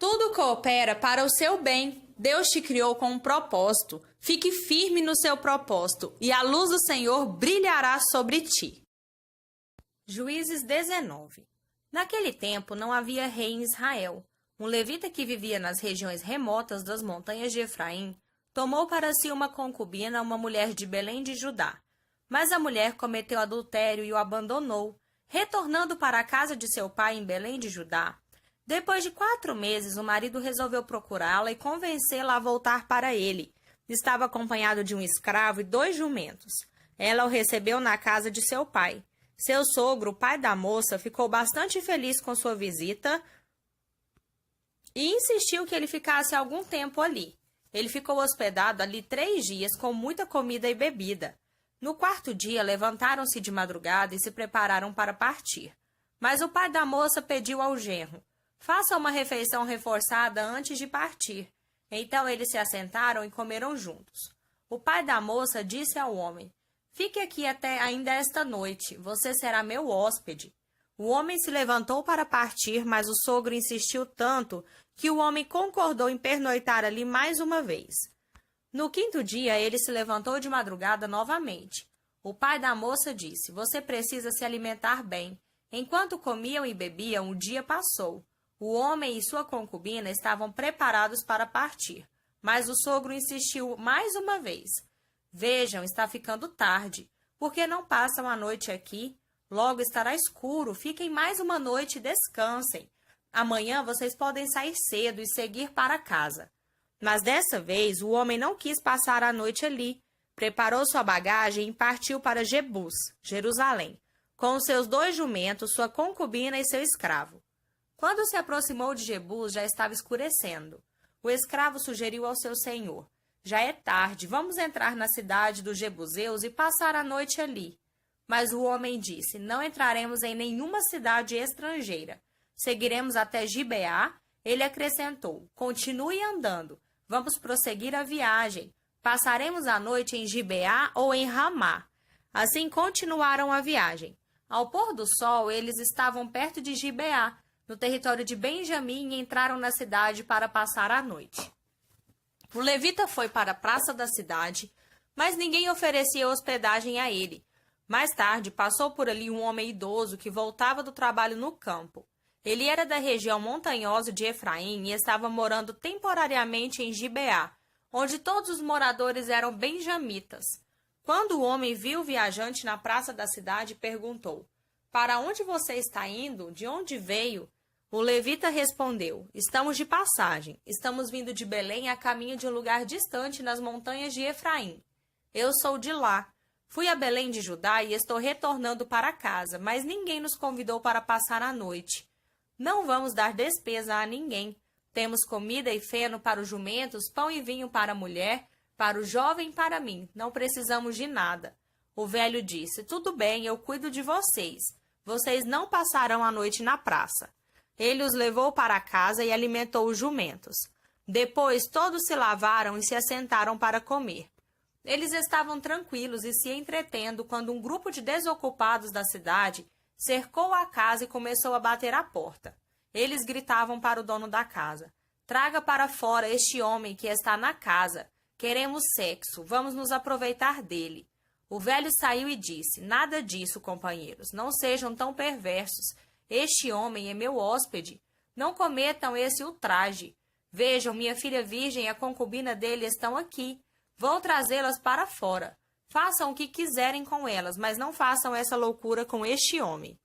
Tudo coopera para o seu bem. Deus te criou com um propósito. Fique firme no seu propósito, e a luz do Senhor brilhará sobre ti. Juízes 19. Naquele tempo não havia rei em Israel. Um levita que vivia nas regiões remotas das montanhas de Efraim tomou para si uma concubina, uma mulher de Belém de Judá. Mas a mulher cometeu adultério e o abandonou, retornando para a casa de seu pai em Belém de Judá. Depois de 4 meses, o marido resolveu procurá-la e convencê-la a voltar para ele. Estava acompanhado de um escravo e 2 jumentos. Ela o recebeu na casa de seu pai. Seu sogro, o pai da moça, ficou bastante feliz com sua visita e insistiu que ele ficasse algum tempo ali. Ele ficou hospedado ali 3 dias com muita comida e bebida. No 4º dia, levantaram-se de madrugada e se prepararam para partir. Mas o pai da moça pediu ao genro: faça uma refeição reforçada antes de partir. Então eles se assentaram e comeram juntos. O pai da moça disse ao homem: fique aqui até ainda esta noite, você será meu hóspede. O homem se levantou para partir, mas o sogro insistiu tanto que o homem concordou em pernoitar ali mais uma vez. No 5º dia, ele se levantou de madrugada novamente. O pai da moça disse: você precisa se alimentar bem. Enquanto comiam e bebiam, o dia passou. O homem e sua concubina estavam preparados para partir, mas o sogro insistiu mais uma vez: vejam, está ficando tarde. Por que não passam a noite aqui? Logo estará escuro, fiquem mais uma noite e descansem. Amanhã vocês podem sair cedo e seguir para casa. Mas dessa vez o homem não quis passar a noite ali. Preparou sua bagagem e partiu para Jebus, Jerusalém, com os seus 2 jumentos, sua concubina e seu escravo. Quando se aproximou de Jebus, já estava escurecendo. O escravo sugeriu ao seu senhor: já é tarde, vamos entrar na cidade dos Jebuseus e passar a noite ali. Mas o homem disse: não entraremos em nenhuma cidade estrangeira. Seguiremos até Gibeá. Ele acrescentou: continue andando, vamos prosseguir a viagem. Passaremos a noite em Gibeá ou em Ramá. Assim continuaram a viagem. Ao pôr do sol, eles estavam perto de Gibeá, no território de Benjamim, e entraram na cidade para passar a noite. O levita foi para a praça da cidade, mas ninguém oferecia hospedagem a ele. Mais tarde, passou por ali um homem idoso que voltava do trabalho no campo. Ele era da região montanhosa de Efraim e estava morando temporariamente em Gibeá, onde todos os moradores eram benjamitas. Quando o homem viu o viajante na praça da cidade, perguntou: para onde você está indo? De onde veio? O levita respondeu: estamos de passagem. Estamos vindo de Belém a caminho de um lugar distante nas montanhas de Efraim. Eu sou de lá. Fui a Belém de Judá e estou retornando para casa, mas ninguém nos convidou para passar a noite. Não vamos dar despesa a ninguém. Temos comida e feno para os jumentos, pão e vinho para a mulher, para o jovem e para mim. Não precisamos de nada. O velho disse: tudo bem, eu cuido de vocês. Vocês não passarão a noite na praça. Ele os levou para casa e alimentou os jumentos. Depois todos se lavaram e se assentaram para comer. Eles estavam tranquilos e se entretendo quando um grupo de desocupados da cidade cercou a casa e começou a bater à porta. Eles gritavam para o dono da casa: traga para fora este homem que está na casa. Queremos sexo, vamos nos aproveitar dele. O velho saiu e disse: nada disso, companheiros, não sejam tão perversos. Este homem é meu hóspede. Não cometam esse ultraje. Vejam, minha filha virgem e a concubina dele estão aqui. Vou trazê-las para fora. Façam o que quiserem com elas, mas não façam essa loucura com este homem.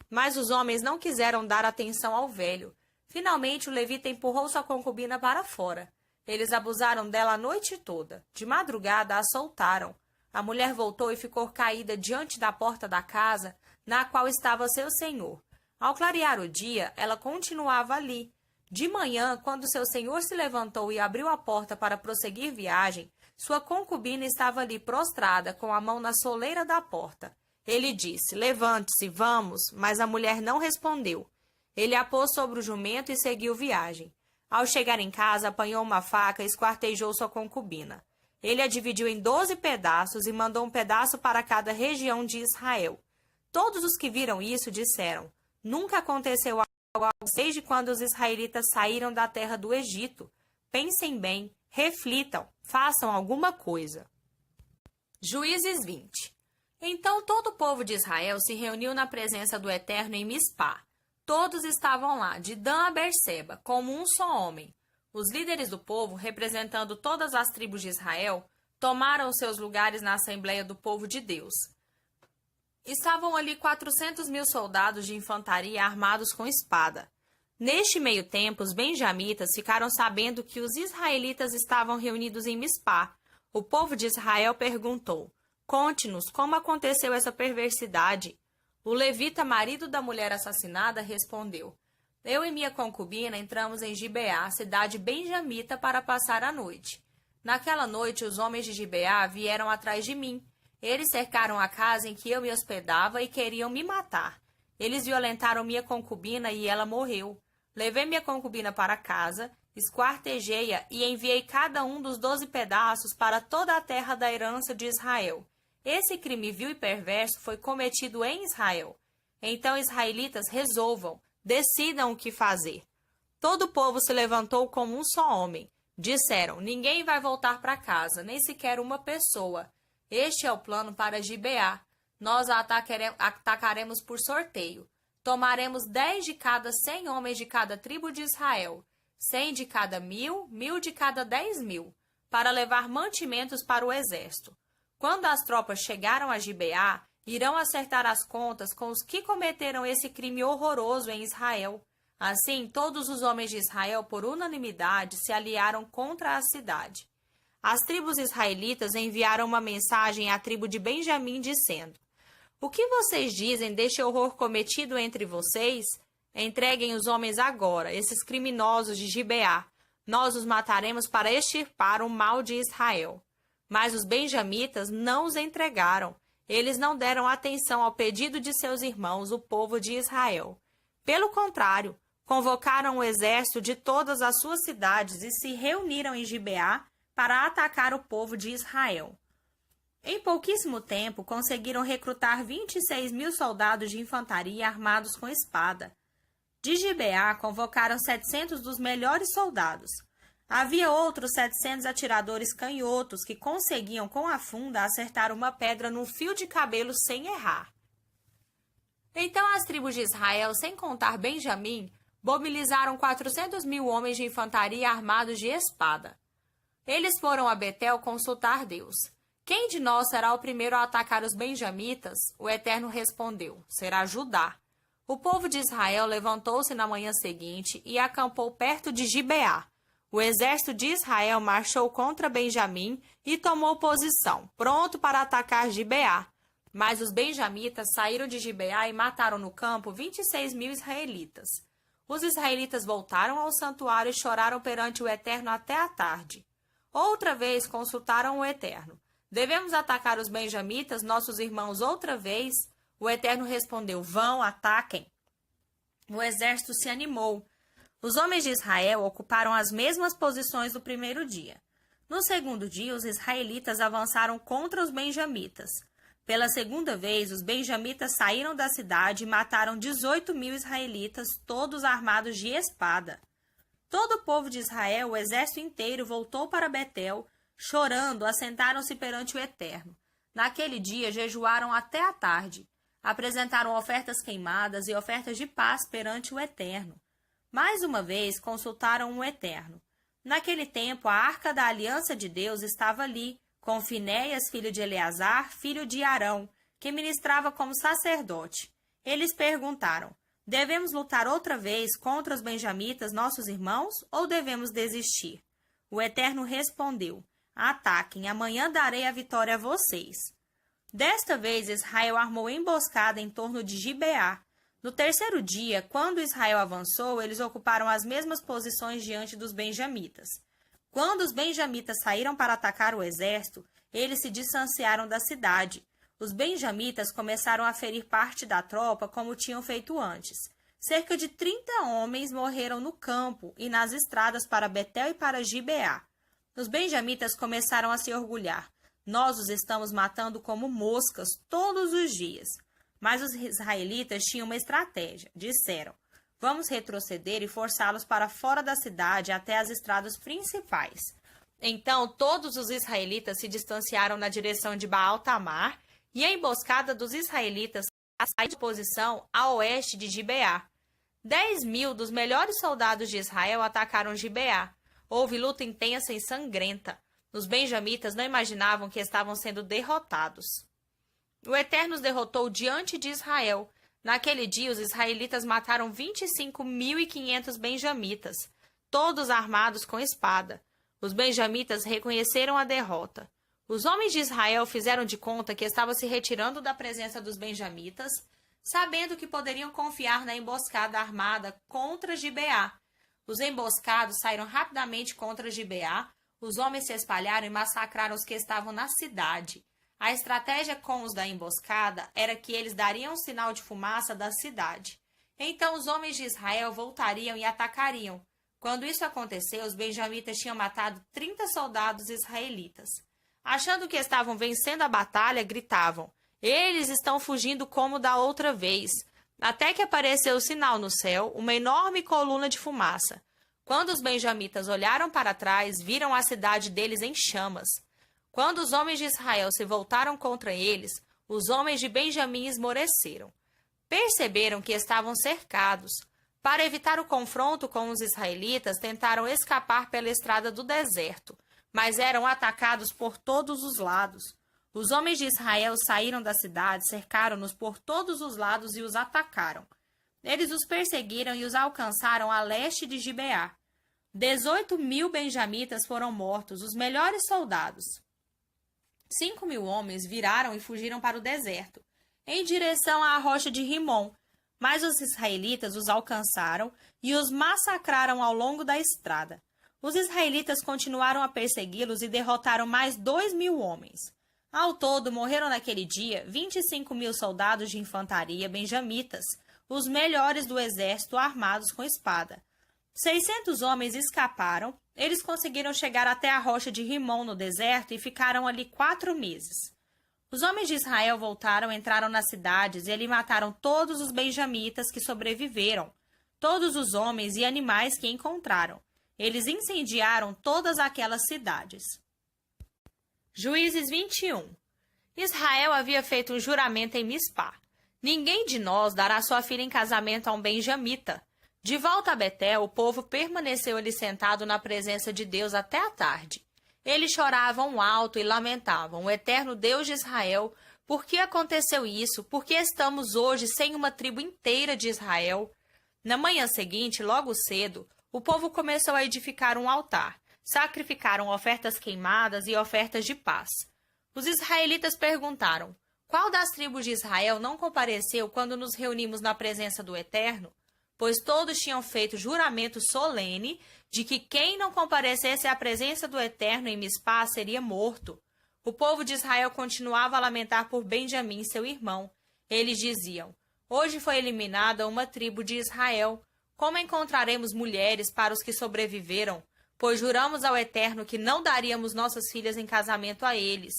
Mas os homens não quiseram dar atenção ao velho. Finalmente o levita empurrou sua concubina para fora. Eles abusaram dela a noite toda. De madrugada a soltaram. A mulher voltou e ficou caída diante da porta da casa, na qual estava seu senhor. Ao clarear o dia, ela continuava ali. De manhã, quando seu senhor se levantou e abriu a porta para prosseguir viagem, sua concubina estava ali prostrada, com a mão na soleira da porta. Ele disse: levante-se, vamos, mas a mulher não respondeu. Ele a pôs sobre o jumento e seguiu viagem. Ao chegar em casa, apanhou uma faca e esquartejou sua concubina. Ele a dividiu em 12 pedaços e mandou um pedaço para cada região de Israel. Todos os que viram isso disseram: nunca aconteceu desde quando os israelitas saíram da terra do Egito. Pensem bem, reflitam, façam alguma coisa. Juízes 20. Então todo o povo de Israel se reuniu na presença do Eterno em Mispá. Todos estavam lá, de Dan a Berseba, como um só homem. Os líderes do povo, representando todas as tribos de Israel, tomaram seus lugares na Assembleia do Povo de Deus. Estavam ali 400.000 soldados de infantaria armados com espada. Neste meio tempo, os benjamitas ficaram sabendo que os israelitas estavam reunidos em Mispá. O povo de Israel perguntou: "Conte-nos como aconteceu essa perversidade." O levita, marido da mulher assassinada, respondeu: "Eu e minha concubina entramos em Gibeá, cidade benjamita, para passar a noite. Naquela noite, os homens de Gibeá vieram atrás de mim. Eles cercaram a casa em que eu me hospedava e queriam me matar. Eles violentaram minha concubina e ela morreu. Levei minha concubina para casa, esquartejei-a e enviei cada um dos 12 pedaços para toda a terra da herança de Israel. Esse crime vil e perverso foi cometido em Israel. Então, israelitas, resolvam, decidam o que fazer." Todo o povo se levantou como um só homem. Disseram: "Ninguém vai voltar para casa, nem sequer uma pessoa. Este é o plano para Gibeá. Nós a atacaremos por sorteio. Tomaremos 10 de cada 100 homens de cada tribo de Israel, 100 de cada 1.000, 1.000 de cada 10.000, para levar mantimentos para o exército. Quando as tropas chegaram a Gibeá, irão acertar as contas com os que cometeram esse crime horroroso em Israel." Assim, todos os homens de Israel, por unanimidade, se aliaram contra a cidade. As tribos israelitas enviaram uma mensagem à tribo de Benjamim, dizendo: "O que vocês dizem deste horror cometido entre vocês? Entreguem os homens agora, esses criminosos de Gibeá. Nós os mataremos para extirpar o mal de Israel." Mas os benjamitas não os entregaram. Eles não deram atenção ao pedido de seus irmãos, o povo de Israel. Pelo contrário, convocaram o exército de todas as suas cidades e se reuniram em Gibeá para atacar o povo de Israel. Em pouquíssimo tempo, conseguiram recrutar 26.000 soldados de infantaria armados com espada. De Gibeá, convocaram 700 dos melhores soldados. Havia outros 700 atiradores canhotos que conseguiam, com a funda, acertar uma pedra num fio de cabelo sem errar. Então as tribos de Israel, sem contar Benjamim, mobilizaram 400.000 homens de infantaria armados de espada. Eles foram a Betel consultar Deus. "Quem de nós será o primeiro a atacar os benjamitas?" O Eterno respondeu: "Será Judá." O povo de Israel levantou-se na manhã seguinte e acampou perto de Gibeá. O exército de Israel marchou contra Benjamim e tomou posição, pronto para atacar Gibeá. Mas os benjamitas saíram de Gibeá e mataram no campo 26.000 israelitas. Os israelitas voltaram ao santuário e choraram perante o Eterno até a tarde. Outra vez consultaram o Eterno: "Devemos atacar os benjamitas, nossos irmãos, outra vez?" O Eterno respondeu: "Vão, ataquem." O exército se animou. Os homens de Israel ocuparam as mesmas posições do primeiro dia. No segundo dia, os israelitas avançaram contra os benjamitas. Pela segunda vez, os benjamitas saíram da cidade e mataram 18.000 israelitas, todos armados de espada. Todo o povo de Israel, o exército inteiro, voltou para Betel. Chorando, assentaram-se perante o Eterno. Naquele dia, jejuaram até a tarde. Apresentaram ofertas queimadas e ofertas de paz perante o Eterno. Mais uma vez, consultaram o Eterno. Naquele tempo, a arca da aliança de Deus estava ali, com Finéias, filho de Eleazar, filho de Arão, que ministrava como sacerdote. Eles perguntaram: "Devemos lutar outra vez contra os benjamitas, nossos irmãos, ou devemos desistir?" O Eterno respondeu: "Ataquem, amanhã darei a vitória a vocês." Desta vez, Israel armou emboscada em torno de Gibeá. No terceiro dia, quando Israel avançou, eles ocuparam as mesmas posições diante dos benjamitas. Quando os benjamitas saíram para atacar o exército, eles se distanciaram da cidade. Os benjamitas começaram a ferir parte da tropa como tinham feito antes. Cerca de 30 homens morreram no campo e nas estradas para Betel e para Gibeá. Os benjamitas começaram a se orgulhar: "Nós os estamos matando como moscas todos os dias." Mas os israelitas tinham uma estratégia. Disseram: Vamos retroceder e forçá-los para fora da cidade até as estradas principais. Então, todos os israelitas se distanciaram na direção de Baal-Tamar, e a emboscada dos israelitas saiu de posição a oeste de Gibeá. 10.000 dos melhores soldados de Israel atacaram Gibeá. Houve luta intensa e sangrenta. Os benjamitas não imaginavam que estavam sendo derrotados. O Eterno os derrotou diante de Israel. Naquele dia, os israelitas mataram 25.500 benjamitas, todos armados com espada. Os benjamitas reconheceram a derrota. Os homens de Israel fizeram de conta que estavam se retirando da presença dos benjamitas, sabendo que poderiam confiar na emboscada armada contra Gibeá. Os emboscados saíram rapidamente contra Gibeá, os homens se espalharam e massacraram os que estavam na cidade. A estratégia com os da emboscada era que eles dariam um sinal de fumaça da cidade. Então os homens de Israel voltariam e atacariam. Quando isso aconteceu, os benjamitas tinham matado 30 soldados israelitas. Achando que estavam vencendo a batalha, gritavam: "Eles estão fugindo como da outra vez", até que apareceu o sinal no céu, uma enorme coluna de fumaça. Quando os benjamitas olharam para trás, viram a cidade deles em chamas. Quando os homens de Israel se voltaram contra eles, os homens de Benjamim esmoreceram. Perceberam que estavam cercados. Para evitar o confronto com os israelitas, tentaram escapar pela estrada do deserto, mas eram atacados por todos os lados. Os homens de Israel saíram da cidade, cercaram-nos por todos os lados e os atacaram. Eles os perseguiram e os alcançaram a leste de Gibeá. 18.000 benjamitas foram mortos, os melhores soldados. 5.000 homens viraram e fugiram para o deserto, em direção à rocha de Rimom, mas os israelitas os alcançaram e os massacraram ao longo da estrada. Os israelitas continuaram a persegui-los e derrotaram mais 2.000 homens. Ao todo, morreram naquele dia 25.000 soldados de infantaria benjamitas, os melhores do exército armados com espada. 600 homens escaparam. Eles conseguiram chegar até a rocha de Rimom no deserto e ficaram ali 4 meses. Os homens de Israel voltaram, entraram nas cidades e ali mataram todos os benjamitas que sobreviveram, todos os homens e animais que encontraram. Eles incendiaram todas aquelas cidades. Juízes 21. Israel havia feito um juramento em Mispá. Ninguém de nós dará sua filha em casamento a um benjamita. De volta a Betel, o povo permaneceu ali sentado na presença de Deus até a tarde. Eles choravam alto e lamentavam: "O eterno Deus de Israel, por que aconteceu isso? Por que estamos hoje sem uma tribo inteira de Israel?" Na manhã seguinte, logo cedo, o povo começou a edificar um altar. Sacrificaram ofertas queimadas e ofertas de paz. Os israelitas perguntaram: "Qual das tribos de Israel não compareceu quando nos reunimos na presença do Eterno?" Pois todos tinham feito juramento solene de que quem não comparecesse à presença do Eterno em Mispá seria morto. O povo de Israel continuava a lamentar por Benjamim, seu irmão. Eles diziam: "Hoje foi eliminada uma tribo de Israel. Como encontraremos mulheres para os que sobreviveram? Pois juramos ao Eterno que não daríamos nossas filhas em casamento a eles."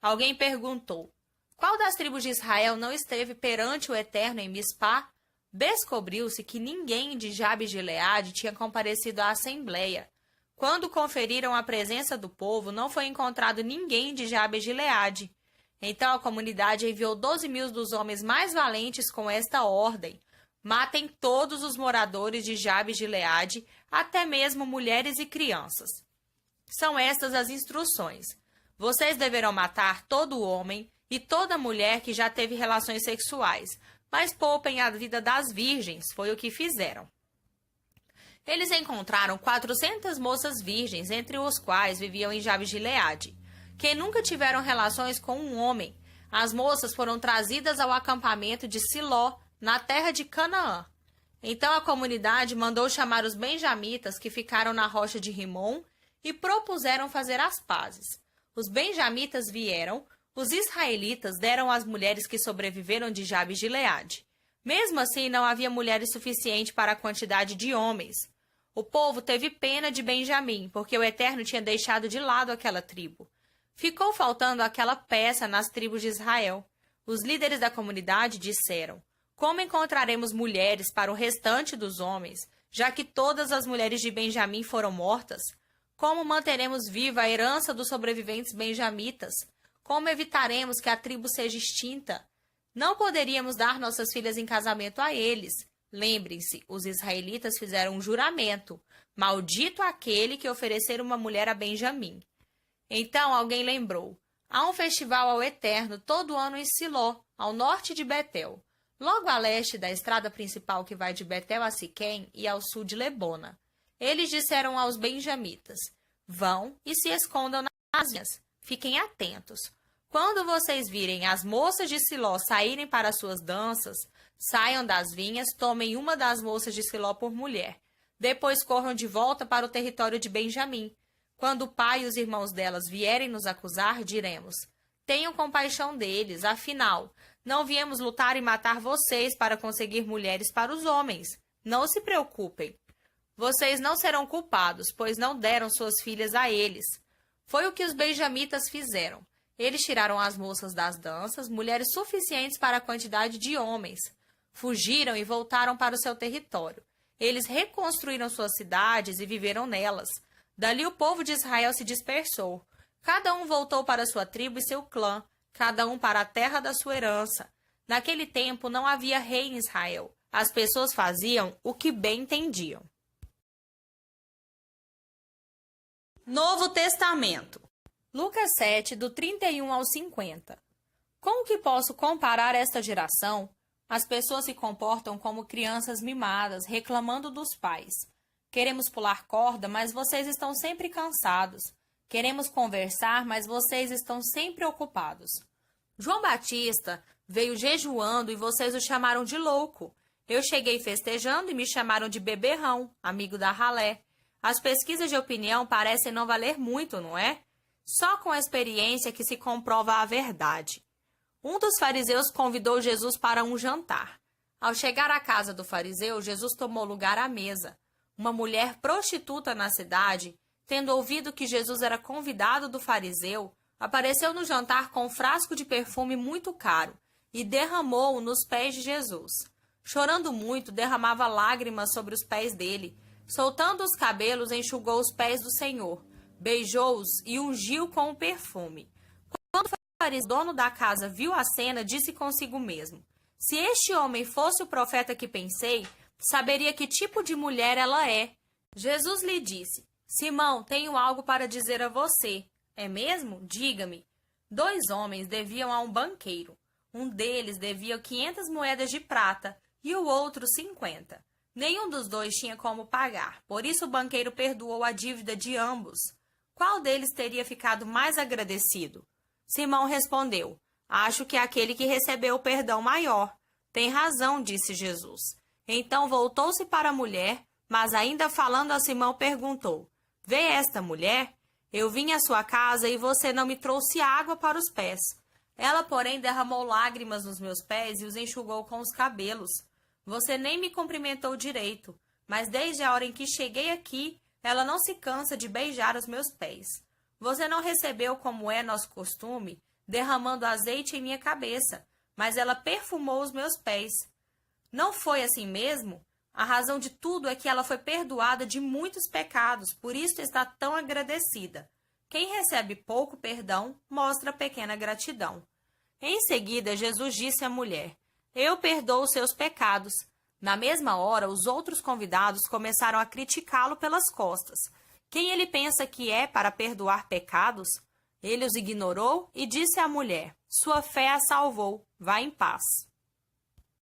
Alguém perguntou: "Qual das tribos de Israel não esteve perante o Eterno em Mispá?" Descobriu-se que ninguém de Jabes de Gileade tinha comparecido à assembleia. Quando conferiram a presença do povo, não foi encontrado ninguém de Jabes de Gileade. Então a comunidade enviou 12.000 dos homens mais valentes com esta ordem: "Matem todos os moradores de Jabes de Gileade, até mesmo mulheres e crianças." São estas as instruções: "Vocês deverão matar todo homem e toda mulher que já teve relações sexuais, mas poupem a vida das virgens." Foi o que fizeram. Eles encontraram 400 moças virgens, entre os quais viviam em Jabes de Gileade, que nunca tiveram relações com um homem. As moças foram trazidas ao acampamento de Siló, na terra de Canaã. Então a comunidade mandou chamar os benjamitas que ficaram na rocha de Rimom e propuseram fazer as pazes. Os benjamitas vieram. Os israelitas deram às mulheres que sobreviveram de Jabes de Gileade. Mesmo assim, não havia mulheres suficiente para a quantidade de homens. O povo teve pena de Benjamim, porque o Eterno tinha deixado de lado aquela tribo. Ficou faltando aquela peça nas tribos de Israel. Os líderes da comunidade disseram: Como encontraremos mulheres para o restante dos homens, já que todas as mulheres de Benjamim foram mortas? Como manteremos viva a herança dos sobreviventes benjamitas? Como evitaremos que a tribo seja extinta? Não poderíamos dar nossas filhas em casamento a eles. Lembrem-se, os israelitas fizeram um juramento. Maldito aquele que oferecer uma mulher a Benjamim. Então alguém lembrou. Há um festival ao Eterno todo ano em Siló, ao norte de Betel, logo a leste da estrada principal que vai de Betel a Siquém e ao sul de Lebona. Eles disseram aos benjamitas, vão e se escondam nas vinhas. Fiquem atentos. Quando vocês virem as moças de Siló saírem para suas danças, saiam das vinhas, tomem uma das moças de Siló por mulher. Depois corram de volta para o território de Benjamim. Quando o pai e os irmãos delas vierem nos acusar, diremos, tenham compaixão deles, afinal, não viemos lutar e matar vocês para conseguir mulheres para os homens. Não se preocupem. Vocês não serão culpados, pois não deram suas filhas a eles. Foi o que os benjamitas fizeram. Eles tiraram as moças das danças, mulheres suficientes para a quantidade de homens. Fugiram e voltaram para o seu território. Eles reconstruíram suas cidades e viveram nelas. Dali o povo de Israel se dispersou. Cada um voltou para sua tribo e seu clã, cada um para a terra da sua herança. Naquele tempo não havia rei em Israel. As pessoas faziam o que bem entendiam. Novo Testamento. Lucas 7, do 31 ao 50. Como que posso comparar esta geração? As pessoas se comportam como crianças mimadas, reclamando dos pais. Queremos pular corda, mas vocês estão sempre cansados. Queremos conversar, mas vocês estão sempre ocupados. João Batista veio jejuando e vocês o chamaram de louco. Eu cheguei festejando e me chamaram de beberrão, amigo da ralé. As pesquisas de opinião parecem não valer muito, não é? Só com a experiência que se comprova a verdade. Um dos fariseus convidou Jesus para um jantar. Ao chegar à casa do fariseu, Jesus tomou lugar à mesa. Uma mulher prostituta na cidade, tendo ouvido que Jesus era convidado do fariseu, apareceu no jantar com um frasco de perfume muito caro e derramou-o nos pés de Jesus. Chorando muito, derramava lágrimas sobre os pés dele. Soltando os cabelos, enxugou os pés do Senhor, beijou-os e ungiu com o perfume. Quando o fariseu, dono da casa, viu a cena, disse consigo mesmo, se este homem fosse o profeta que pensei, saberia que tipo de mulher ela é. Jesus lhe disse, Simão, tenho algo para dizer a você. É mesmo? Diga-me. 2 homens deviam a um banqueiro. Um deles devia 500 moedas de prata e o outro 50. Nenhum dos dois tinha como pagar, por isso o banqueiro perdoou a dívida de ambos. Qual deles teria ficado mais agradecido? Simão respondeu, acho que é aquele que recebeu o perdão maior. Tem razão, disse Jesus. Então voltou-se para a mulher, mas ainda falando a Simão perguntou, vê esta mulher? Eu vim à sua casa e você não me trouxe água para os pés. Ela, porém, derramou lágrimas nos meus pés e os enxugou com os cabelos. Você nem me cumprimentou direito, mas desde a hora em que cheguei aqui, ela não se cansa de beijar os meus pés. Você não recebeu, como é nosso costume, derramando azeite em minha cabeça, mas ela perfumou os meus pés. Não foi assim mesmo? A razão de tudo é que ela foi perdoada de muitos pecados, por isso está tão agradecida. Quem recebe pouco perdão, mostra pequena gratidão. Em seguida, Jesus disse à mulher, eu perdoo os seus pecados. Na mesma hora, os outros convidados começaram a criticá-lo pelas costas. Quem ele pensa que é para perdoar pecados? Ele os ignorou e disse à mulher, sua fé a salvou, vá em paz.